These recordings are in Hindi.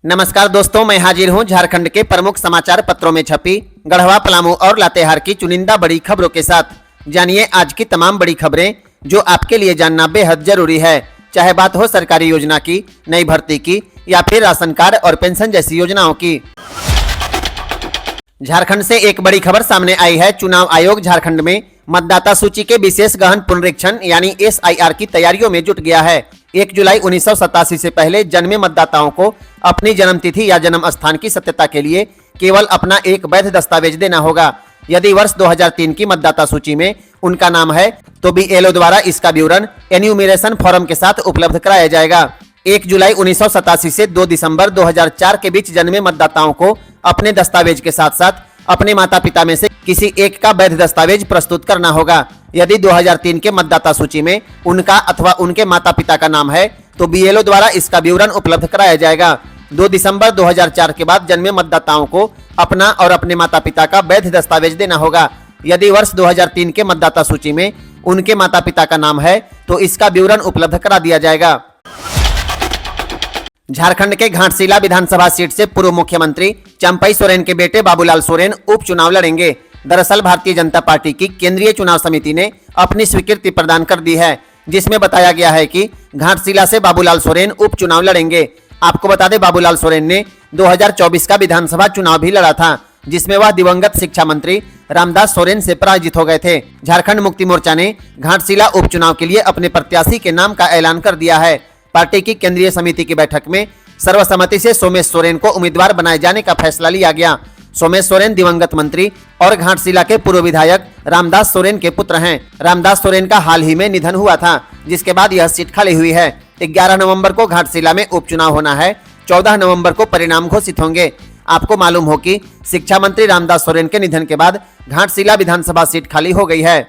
नमस्कार दोस्तों, मैं हाजिर हूं झारखंड के प्रमुख समाचार पत्रों में छपी गढ़वा, पलामू और लातेहार की चुनिंदा बड़ी खबरों के साथ। जानिए आज की तमाम बड़ी खबरें जो आपके लिए जानना बेहद जरूरी है, चाहे बात हो सरकारी योजना की, नई भर्ती की या फिर राशन कार्ड और पेंशन जैसी योजनाओं की। झारखंड से एक बड़ी खबर सामने आई है। चुनाव आयोग झारखंड में मतदाता सूची के विशेष गहन पुनरीक्षण यानी SIR की तैयारियों में जुट गया है। 1 जुलाई 1987 से पहले जन्मे मतदाताओं को अपनी जन्मतिथि या जन्म स्थान की सत्यता के लिए केवल अपना एक वैध दस्तावेज देना होगा। यदि वर्ष 2003 की मतदाता सूची में उनका नाम है तो BLO द्वारा इसका विवरण एन्यूमरेशन फॉर्म के साथ उपलब्ध कराया जाएगा। 1 जुलाई 1987 से 2 दिसंबर 2004 के बीच जन्मे मतदाताओं को अपने दस्तावेज के साथ साथ अपने माता पिता में से किसी एक का वैध दस्तावेज प्रस्तुत करना होगा। यदि 2003 के मतदाता सूची में उनका अथवा उनके माता पिता का नाम है तो BLO द्वारा इसका विवरण उपलब्ध कराया जाएगा। 2 दिसंबर 2004 के बाद जन्मे मतदाताओं को अपना और अपने माता पिता का वैध दस्तावेज देना होगा। यदि वर्ष 2003 के मतदाता सूची में उनके माता पिता का नाम है तो इसका विवरण उपलब्ध करा दिया जाएगा। झारखंड के घाटशिला विधानसभा सीट से पूर्व मुख्यमंत्री चंपई सोरेन के बेटे बाबूलाल सोरेन उपचुनाव लड़ेंगे। दरअसल भारतीय जनता पार्टी की केंद्रीय चुनाव समिति ने अपनी स्वीकृति प्रदान कर दी है, जिसमें बताया गया है कि घाटशिला से बाबूलाल सोरेन उपचुनाव लड़ेंगे। आपको बता दें, बाबूलाल सोरेन ने 2024 का विधानसभा चुनाव भी लड़ा था, जिसमें वह दिवंगत शिक्षा मंत्री रामदास सोरेन से पराजित हो गए थे। झारखंड मुक्ति मोर्चा ने घाटशिला उपचुनाव के लिए अपने प्रत्याशी के नाम का ऐलान कर दिया है। पार्टी की केंद्रीय समिति की बैठक में सर्वसम्मति से सोमेश सोरेन को उम्मीदवार बनाए जाने का फैसला लिया गया। सोमेश सोरेन दिवंगत मंत्री और घाटशिला के पूर्व विधायक रामदास सोरेन के पुत्र हैं। रामदास सोरेन का हाल ही में निधन हुआ था, जिसके बाद यह सीट खाली हुई है। 11 नवंबर को घाटशिला में उपचुनाव होना है। 14 नवंबर को परिणाम घोषित होंगे। आपको मालूम हो कि शिक्षा मंत्री रामदास सोरेन के निधन के बाद घाटशिला विधानसभा सीट खाली हो गई है।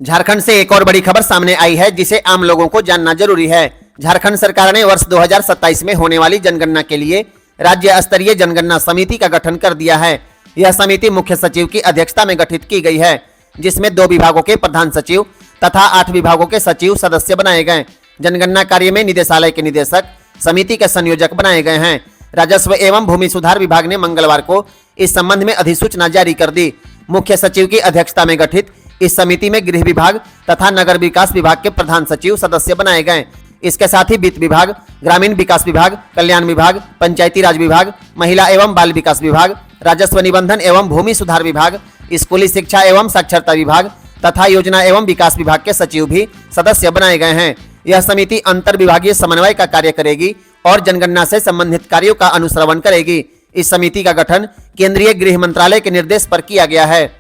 झारखंड से एक और बड़ी खबर सामने आई है, जिसे आम लोगों को जानना जरूरी है। झारखंड सरकार ने वर्ष 2027 में होने वाली जनगणना के लिए राज्य स्तरीय जनगणना समिति का गठन कर दिया है। यह समिति मुख्य सचिव की अध्यक्षता में गठित की गई है, जिसमें 2 विभागों के प्रधान सचिव तथा 8 विभागों के सचिव सदस्य बनाए गए। जनगणना कार्य में निदेशालय के निदेशक समिति के संयोजक बनाए गए हैं। राजस्व एवं भूमि सुधार विभाग ने मंगलवार को इस संबंध में अधिसूचना जारी कर दी। मुख्य सचिव की अध्यक्षता में गठित इस समिति में गृह विभाग तथा नगर विकास विभाग के प्रधान सचिव सदस्य बनाए गए। इसके साथ ही वित्त विभाग, ग्रामीण विकास विभाग, कल्याण विभाग, पंचायती राज विभाग, महिला एवं बाल विकास विभाग, राजस्व निबंधन एवं भूमि सुधार विभाग, स्कूली शिक्षा एवं साक्षरता विभाग तथा योजना एवं विकास विभाग के सचिव भी सदस्य बनाए गए हैं। यह समिति अंतर विभागीय समन्वय का कार्य करेगी और जनगणना से संबंधित कार्यों का अनुश्रवण करेगी। इस समिति का गठन केंद्रीय गृह मंत्रालय के निर्देश पर किया गया है।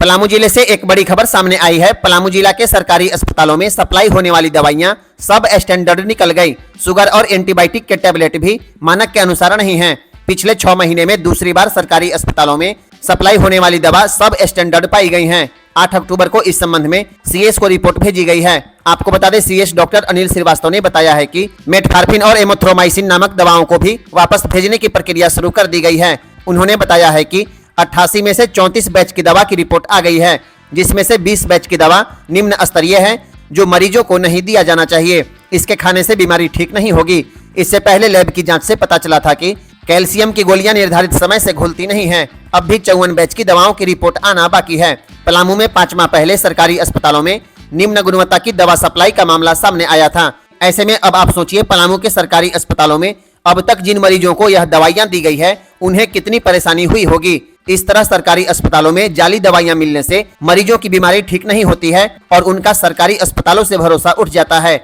पलामू जिले से एक बड़ी खबर सामने आई है। पलामू जिला के सरकारी अस्पतालों में सप्लाई होने वाली दवाइयां सब स्टैंडर्ड निकल गई। शुगर और एंटीबायोटिक के टैबलेट भी मानक के अनुसार नहीं हैं। पिछले 6 महीने में दूसरी बार सरकारी अस्पतालों में सप्लाई होने वाली दवा सब स्टैंडर्ड पाई गई हैं। 8 अक्टूबर को इस संबंध में CS को रिपोर्ट भेजी गई है। आपको बता दें, CS डॉक्टर अनिल श्रीवास्तव ने बताया है कि मेटफॉर्मिन और एमोथ्रोमाइसिन नामक दवाओं को भी वापस भेजने की प्रक्रिया शुरू कर दी गई है। उन्होंने बताया है कि 88 में से 34 बैच की दवा की रिपोर्ट आ गई है, जिसमें से 20 बैच की दवा निम्न स्तरीय है, जो मरीजों को नहीं दिया जाना चाहिए। इसके खाने से बीमारी ठीक नहीं होगी। इससे पहले लैब की जांच से पता चला था कि कैल्शियम की गोलियां निर्धारित समय से घुलती नहीं हैं। अब भी 54 बैच की दवाओं की रिपोर्ट आना बाकी है। पलामू में 5 माह पहले सरकारी अस्पतालों में निम्न गुणवत्ता की दवा सप्लाई का मामला सामने आया था। ऐसे में अब आप सोचिए, पलामू के सरकारी अस्पतालों में अब तक जिन मरीजों को यह दवाइयां दी गई है उन्हें कितनी परेशानी हुई होगी। इस तरह सरकारी अस्पतालों में जाली दवाइयां मिलने से मरीजों की बीमारी ठीक नहीं होती है और उनका सरकारी अस्पतालों से भरोसा उठ जाता है।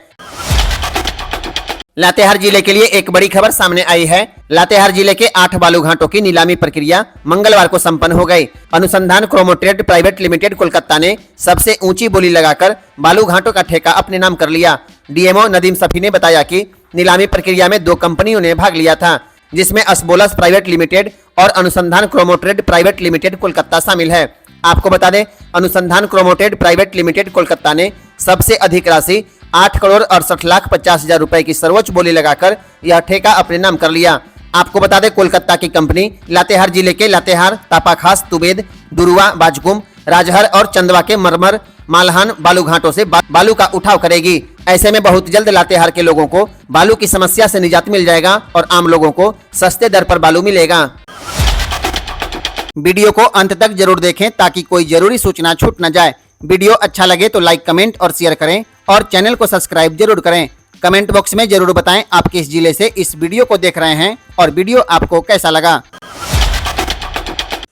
लातेहार जिले के लिए एक बड़ी खबर सामने आई है। लातेहार जिले के 8 बालू घाटों की नीलामी प्रक्रिया मंगलवार को संपन्न हो गई। अनुसंधान क्रोमोट्रेड प्राइवेट लिमिटेड कोलकाता ने सबसे ऊंची बोली लगाकर बालू घाटों का ठेका अपने नाम कर लिया। DMO नदीम सफी ने बताया कि नीलामी प्रक्रिया में 2 कंपनियों ने भाग लिया था, जिसमें असबोलस प्राइवेट लिमिटेड और अनुसंधान क्रोमोट्रेड प्राइवेट लिमिटेड कोलकाता शामिल है। आपको बता दें, अनुसंधान क्रोमोट्रेड प्राइवेट लिमिटेड कोलकाता ने सबसे अधिक राशि 8,68,50,000 रुपए की सर्वोच्च बोली लगाकर यह ठेका अपने नाम कर लिया। आपको बता दें, कोलकाता की कंपनी लातेहार जिले के लातेहार, तापाखास, तुबेद, दुरुआ, बाजकुम, राजहर और चंदवा के मरमर, मालहान बालू घाटों से बालू का उठाव करेगी। ऐसे में बहुत जल्द लातेहार के लोगों को बालू की समस्या से निजात मिल जाएगा और आम लोगों को सस्ते दर पर बालू मिलेगा। वीडियो को अंत तक जरूर देखें ताकि कोई जरूरी सूचना छूट न जाए। वीडियो अच्छा लगे तो लाइक, कमेंट और शेयर करें और चैनल को सब्सक्राइब जरूर करें। कमेंट बॉक्स में जरूर बताएं आप किस जिले से इस वीडियो को देख रहे हैं और वीडियो आपको कैसा लगा।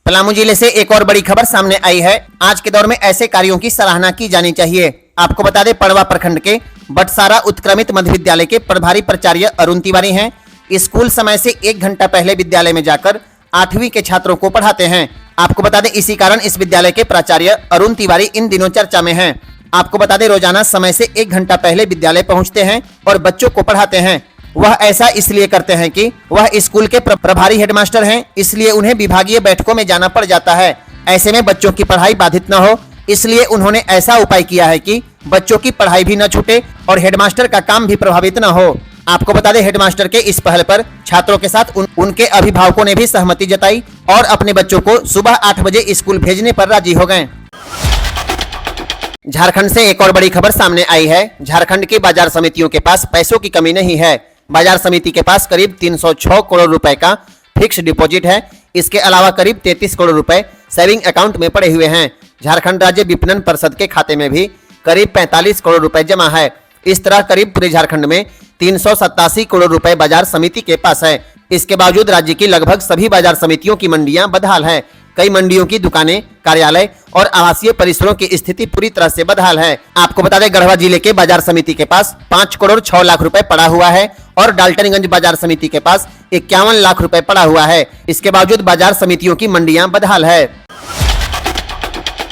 पलामू जिले से एक और बड़ी खबर सामने आई है। आज के दौर में ऐसे कार्यों की सराहना की जानी चाहिए। आपको बता दें, पड़वा प्रखंड के बटसारा उत्क्रमित मध्य विद्यालय के प्रभारी प्राचार्य अरुण तिवारी हैं। स्कूल समय से 1 घंटा पहले विद्यालय में जाकर 8वीं के छात्रों को पढ़ाते हैं। आपको बता दें, इसी कारण इस विद्यालय के प्राचार्य अरुण तिवारी इन दिनों चर्चा में हैं। आपको बता दें, रोजाना समय से 1 घंटा पहले विद्यालय पहुंचते हैं और बच्चों को पढ़ाते हैं। वह ऐसा इसलिए करते हैं कि वह स्कूल के प्रभारी हेडमास्टर हैं, इसलिए उन्हें विभागीय बैठकों में जाना पड़ जाता है। ऐसे में बच्चों की पढ़ाई बाधित न हो, इसलिए उन्होंने ऐसा उपाय किया है कि बच्चों की पढ़ाई भी न छूटे और हेडमास्टर का काम भी प्रभावित न हो। आपको बता दें, हेडमास्टर के इस पहल पर छात्रों के साथ उनके अभिभावकों ने भी सहमति जताई और अपने बच्चों को सुबह 8 बजे स्कूल भेजने पर राजी हो गए। झारखंड से एक और बड़ी खबर सामने आई है। झारखंड की बाजार समितियों के पास पैसों की कमी नहीं है। बाजार समिति के पास करीब 306 करोड़ रुपए का फिक्स डिपॉजिट है। इसके अलावा करीब 33 करोड़ रुपए सेविंग अकाउंट में पड़े हुए हैं। झारखंड राज्य विपणन परिषद के खाते में भी करीब 45 करोड़ रुपए जमा है। इस तरह करीब पूरे झारखंड में 387 करोड़ रुपए बाजार समिति के पास है। इसके बावजूद राज्य की लगभग सभी बाजार समितियों की मंडियां बदहाल है। कई मंडियों की दुकानें, कार्यालय और आवासीय परिसरों की स्थिति पूरी तरह से बदहाल है। आपको बता दें, गढ़वा जिले के बाजार समिति के पास 5 करोड़ 6 लाख रुपए पड़ा हुआ है और डाल्टनगंज बाजार समिति के पास 51 लाख रुपए पड़ा हुआ है। इसके बावजूद बाजार समितियों की मंडियां बदहाल है।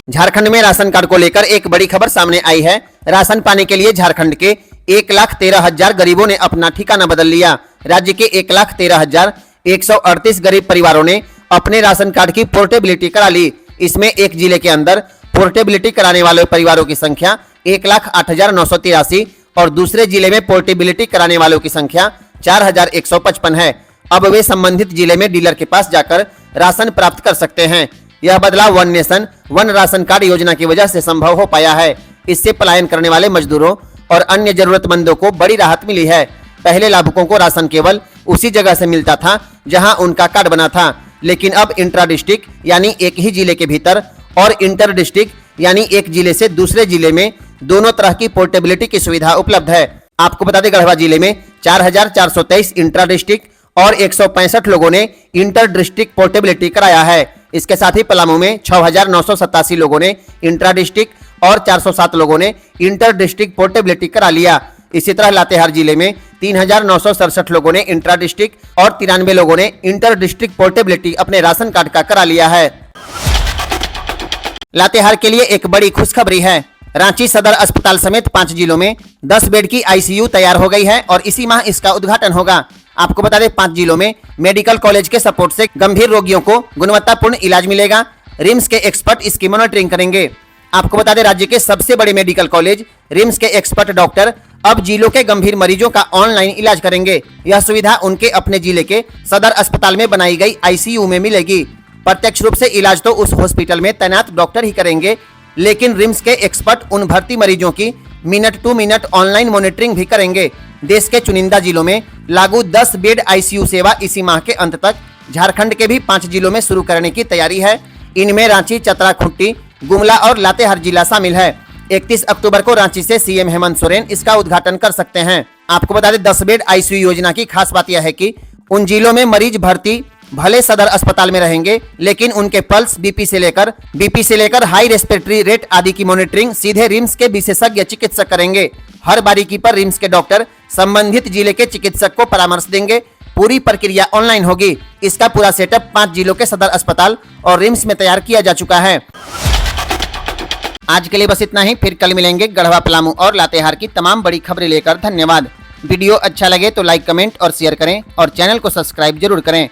झारखंड में राशन कार्ड को लेकर एक बड़ी खबर सामने आई है। राशन पाने के लिए झारखंड के 1,13,000 गरीबों ने अपना ठिकाना बदल लिया। राज्य के 1,13,138 गरीब परिवारों ने अपने राशन कार्ड की पोर्टेबिलिटी करा ली। इसमें एक जिले के अंदर पोर्टेबिलिटी कराने वाले परिवारों की संख्या 1,08,983 और दूसरे जिले में पोर्टेबिलिटी कराने वालों की संख्या 4,155 है। अब वे संबंधित जिले में डीलर के पास जाकर राशन प्राप्त कर सकते हैं। यह बदलाव one nation one ration card योजना की वजह से संभव हो पाया है। इससे पलायन करने वाले मजदूरों और अन्य जरूरतमंदों को बड़ी राहत मिली है। पहले लाभुकों को राशन केवल उसी जगह से मिलता था जहां उनका कार्ड बना था, लेकिन अब इंट्रा डिस्ट्रिक्ट यानी एक ही जिले के भीतर और इंटर डिस्ट्रिक्ट यानी एक जिले से दूसरे जिले में दोनों तरह की पोर्टेबिलिटी की सुविधा उपलब्ध है। आपको बता दें, गढ़वा जिले में 4,423 इंट्रा डिस्ट्रिक्ट और 165 लोगों ने इंटर डिस्ट्रिक्ट पोर्टेबिलिटी कराया है। इसके साथ ही पलामू में 6,987 लोगों ने इंट्रा डिस्ट्रिक्ट और 407 लोगों ने इंटर डिस्ट्रिक्ट पोर्टेबिलिटी करा लिया। इसी तरह लातेहार जिले में 3,967 लोगों ने इंट्रा डिस्ट्रिक्ट और 93 लोगों ने इंटर डिस्ट्रिक्ट पोर्टेबिलिटी अपने राशन कार्ड का करा लिया है। लातेहार के लिए एक बड़ी खुशखबरी है। रांची सदर अस्पताल समेत 5 जिलों में 10 बेड की आईसीयू तैयार हो गई है और इसी माह इसका उद्घाटन होगा। आपको बता दें, 5 जिलों में मेडिकल कॉलेज के सपोर्ट से गंभीर रोगियों को गुणवत्तापूर्ण इलाज मिलेगा। रिम्स के एक्सपर्ट इसकी मॉनिटरिंग करेंगे। आपको बता दें, राज्य के सबसे बड़े मेडिकल कॉलेज रिम्स के एक्सपर्ट डॉक्टर अब जिलों के गंभीर मरीजों का ऑनलाइन इलाज करेंगे। यह सुविधा उनके अपने जिले के सदर अस्पताल में बनाई गई आईसीयू में मिलेगी। प्रत्यक्ष रूप से इलाज तो उस हॉस्पिटल में तैनात डॉक्टर ही करेंगे, लेकिन रिम्स के एक्सपर्ट उन भर्ती मरीजों की minute to minute online monitoring भी करेंगे। देश के चुनिंदा जिलों में लागू 10 बेड आईसीयू सेवा इसी माह के अंत तक झारखंड के भी 5 जिलों में शुरू करने की तैयारी है। इनमें रांची, चतरा, खूंटी, गुमला और लातेहार जिला शामिल है। 31 अक्टूबर को रांची से सीएम हेमंत सोरेन इसका उद्घाटन कर सकते हैं। आपको बता दें, 10 बेड आईसीयू योजना की खास बात यह है कि उन जिलों में मरीज भर्ती भले सदर अस्पताल में रहेंगे, लेकिन उनके पल्स, बीपी से लेकर हाई रेस्पिरेटरी रेट आदि की मॉनिटरिंग सीधे रिम्स के विशेषज्ञ चिकित्सक करेंगे। हर बारीकी पर रिम्स के डॉक्टर संबंधित जिले के चिकित्सक को परामर्श देंगे। पूरी प्रक्रिया ऑनलाइन होगी। इसका पूरा सेटअप 5 जिलों के सदर अस्पताल और रिम्स में तैयार किया जा चुका है। आज के लिए बस इतना ही। फिर कल मिलेंगे गढ़वा, पलामू और लातेहार की तमाम बड़ी खबरें लेकर। धन्यवाद। वीडियो अच्छा लगे तो लाइक, कमेंट और शेयर करें और चैनल को सब्सक्राइब जरूर करें।